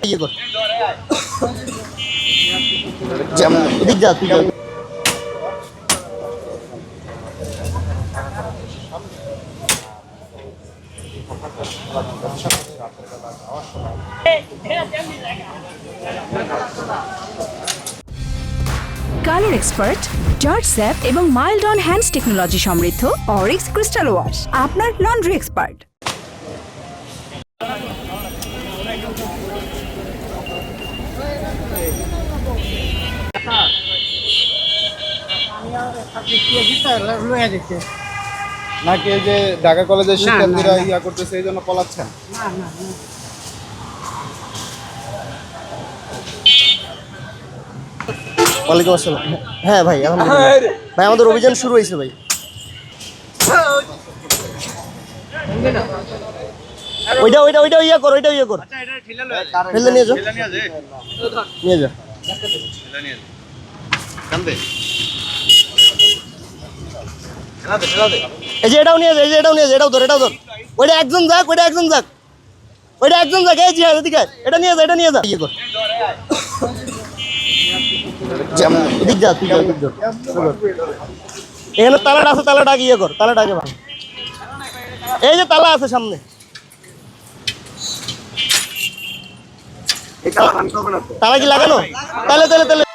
ইয়ে কর এদিক যা তুই কালার এক্সপার্ট, জর্জ স্যাপ এবং মাইল্ড অন হ্যান্ডস টেকনোলজি সমৃদ্ধ অরিক্স ক্রিস্টাল ওয়াশ আপনার লন্ড্রি এক্সপার্ট। নাকি এই যে ঢাকা কলেজের শিক্ষার্থীরা ইয়া করতেছে এই জন্য পলাচ্ছেন? ওয়ালাইকুম আসসালাম। হ্যাঁ ভাই আলহামদুলিল্লাহ ভাই আমাদের অভিযান শুরু হয়েছে ভাই। ওইটা ওইটা ওইটা ইয়া কর ওইটা ইয়া কর ফেলে নিয়ে যা নিয়ে যা এই যে এটাও নিয়ে যা এই যে এটাও নিয়ে যা এটাও ধর এটাও ধর ওইটা একজন যাক ওইটা একজন যাক ওইটা একজন যাক এই জিয়া এদিকে এটা নিয়ে যা এটা নিয়ে যা ইয়ে কর এদিক যা তুই এখানে তালাটা আছে তালাটা ইয়ে কর তালাটা আগে ভাঙ এই যে তালা আছে সামনে তালা কি লাগানো তাহলে তাহলে তাহলে